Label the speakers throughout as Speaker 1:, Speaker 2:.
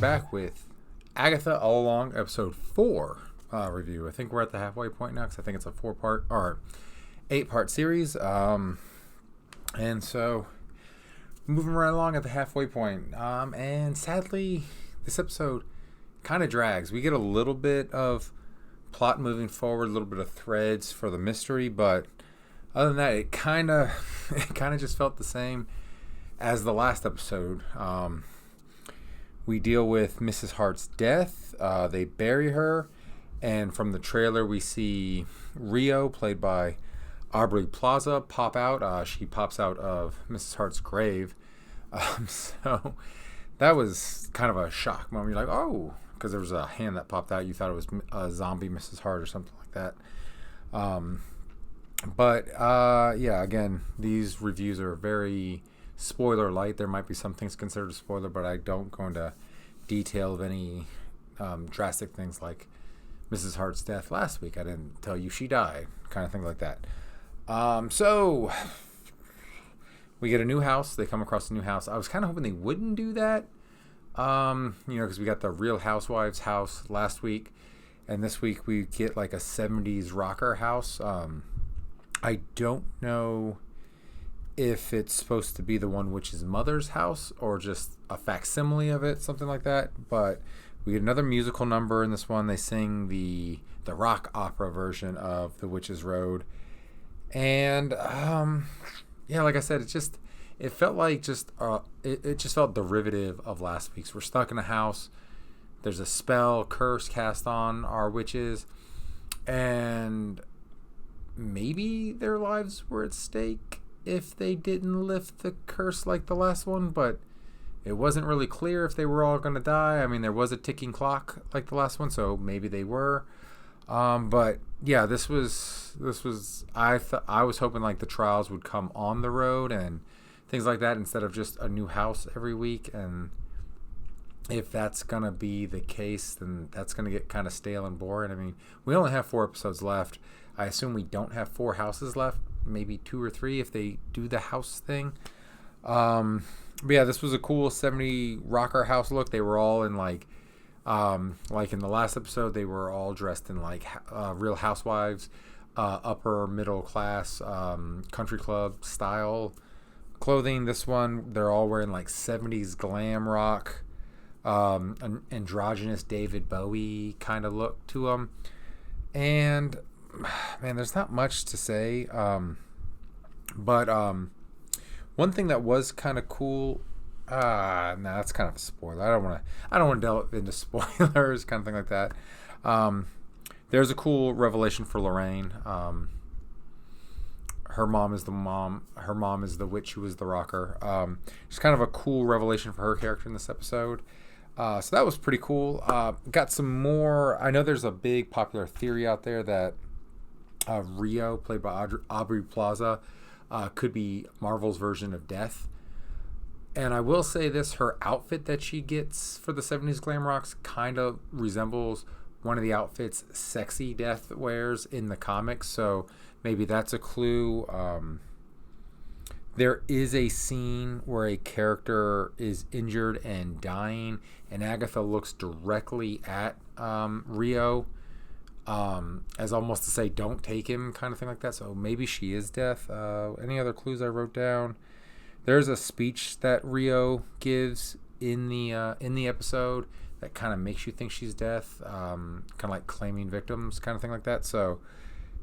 Speaker 1: back with Agatha All Along, episode 4 review. I think we're at the halfway point now because I think it's a 4-part or 8-part series. And so, moving right along at the halfway point. And sadly, this episode kind of drags. We get a little bit of plot moving forward, a little bit of threads for the mystery, but other than that, it kind of just felt the same as the last episode. We deal with Mrs. Hart's death. They bury her, and from the trailer we see Rio, played by Aubrey Plaza, pop out. She pops out of Mrs. Hart's grave. So that was kind of a shock moment. You're like, oh, because there was a hand that popped out. You thought it was a zombie Mrs. Hart or something like that. But yeah, again, these reviews are very spoiler light. There might be some things considered a spoiler, but I don't go into detail of any drastic things like Mrs. Hart's death last week. I didn't tell you she died, kind of thing like that. So we get a new house. They come across a new house. I was kind of hoping they wouldn't do that, because we got the Real Housewives house last week, and this week we get like a 70s rocker house. I don't know if it's supposed to be the one Witch's mother's house or just a facsimile of it, something like that. But we get another musical number in this one. They sing the rock opera version of The Witch's Road. And, yeah, like I said, it felt like it just felt derivative of last week's. We're stuck in a house. There's a spell, curse cast on our witches. And maybe their lives were at stake if they didn't lift the curse like the last one, but it wasn't really clear if they were all going to die. I mean, there was a ticking clock like the last one, so maybe they were. But yeah, this was I was hoping like the trials would come on the road and things like that instead of just a new house every week. And if that's going to be the case, then that's going to get kind of stale and boring. I mean, we only have 4 episodes left. I assume we don't have 4 houses left, maybe 2 or 3 if they do the house thing. But yeah, this was a cool 70 rocker house look. They were all in like in the last episode, they were all dressed in like Real Housewives, upper middle class, country club style clothing. This one, they're all wearing like 70s glam rock, an androgynous David Bowie kind of look to them. And man, there's not much to say. But one thing that was kind of cool. That's kind of a spoiler. I don't want to delve into spoilers, kind of thing like that. There's a cool revelation for Lorraine. Her mom is the mom. Her mom is the witch who was the rocker. It's kind of a cool revelation for her character in this episode. So that was pretty cool. Got some more. I know there's a big popular theory out there that Rio, played by Aubrey Plaza, could be Marvel's version of Death. And I will say this, her outfit that she gets for the 70s glam rocks kind of resembles one of the outfits Sexy Death wears in the comics. So maybe that's a clue. There is a scene where a character is injured and dying, and Agatha looks directly at Rio, as almost to say, don't take him, kind of thing like that. So maybe she is Death. Any other clues I wrote down? There's a speech that Rio gives in the episode that kind of makes you think she's Death, kind of like claiming victims, kind of thing like that. So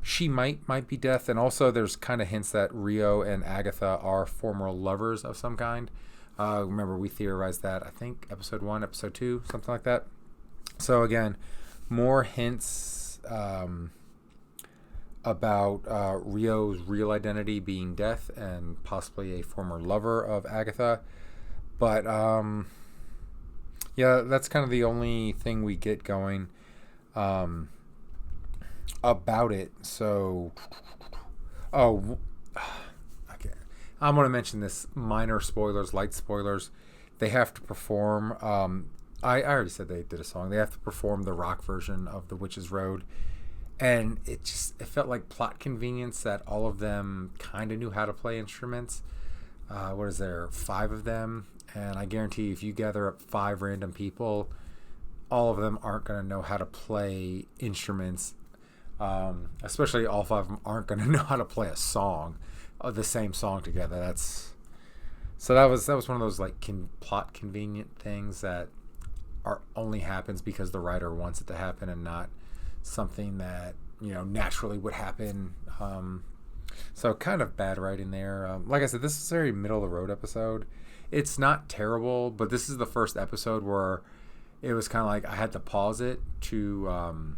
Speaker 1: she might be Death. And also there's kind of hints that Rio and Agatha are former lovers of some kind. Remember, we theorized that, I think, episode 1, episode 2, something like that. So again, more hints about Rio's real identity being Death and possibly a former lover of Agatha. But yeah, that's kind of the only thing we get going about it. So okay, I'm going to mention this, minor spoilers, light spoilers. They have to perform I already said they did a song. They have to perform the rock version of The Witch's Road. And it felt like plot convenience that all of them kind of knew how to play instruments. what is there, 5 of them, and I guarantee if you gather up 5 random people, all of them aren't going to know how to play instruments. Especially all 5 of them aren't going to know how to play a song, the same song together. That was one of those like plot convenient things that are only happens because the writer wants it to happen and not something that naturally would happen. So kind of bad writing there. Like I said, this is a very middle of the road episode. It's not terrible, but this is the first episode where it was kind of like I had to pause it to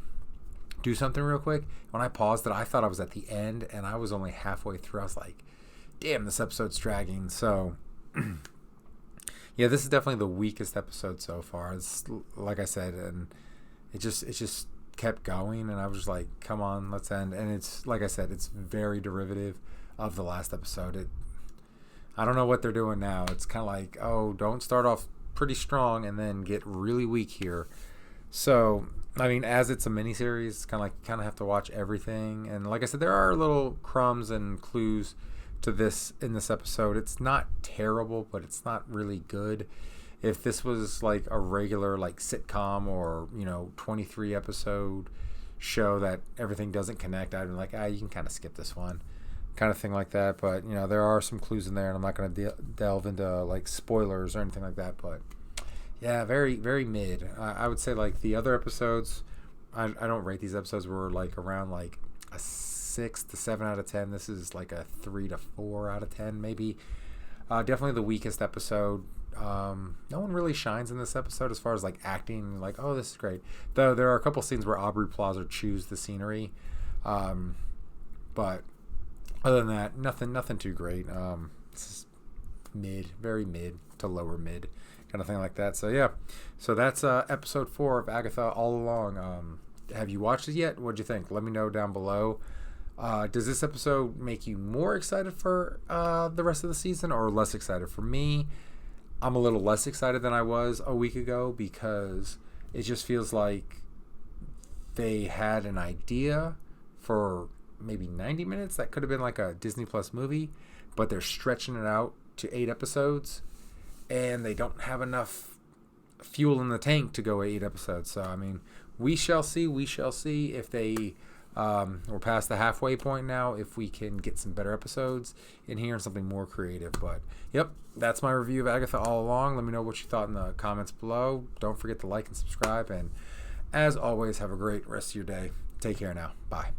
Speaker 1: do something real quick. When I paused it, I thought I was at the end, and I was only halfway through. I was like, damn, this episode's dragging. So yeah, this is definitely the weakest episode so far. It's like I said, and it just kept going, and I was just like, come on, let's end. And it's like I said, it's very derivative of the last episode. I don't know what they're doing now. It's kind of like, oh, don't start off pretty strong and then get really weak here. So I mean, as it's a miniseries, it's kind of have to watch everything. And like I said, there are little crumbs and clues to this in this episode. It's not terrible, but it's not really good. If this was like a regular like sitcom or 23 episode show that everything doesn't connect, I'd be like, you can kind of skip this one, kind of thing like that. But there are some clues in there, and I'm not going to delve into like spoilers or anything like that. But yeah, very very mid. I would say like the other episodes, I don't rate these episodes. Were like around like a 6 to 7 out of 10. This is like a 3 to 4 out of 10 maybe. Definitely the weakest episode. No one really shines in this episode as far as like acting. Like, oh, this is great. Though there are a couple scenes where Aubrey Plaza chews the scenery, but other than that, nothing too great. This is mid, very mid to lower mid, kind of thing like that. So yeah, so that's episode 4 of Agatha All Along. Have you watched it yet? What'd you think? Let me know down below. Does this episode make you more excited for the rest of the season or less excited? For me, I'm a little less excited than I was a week ago because it just feels like they had an idea for maybe 90 minutes that could have been like a Disney Plus movie, but they're stretching it out to 8 episodes and they don't have enough fuel in the tank to go 8 episodes. So I mean, we shall see if they we're past the halfway point now, if we can get some better episodes in here and something more creative. But yep, that's my review of Agatha All Along. Let me know what you thought in the comments below. Don't forget to like and subscribe, and as always, have a great rest of your day. Take care now. Bye.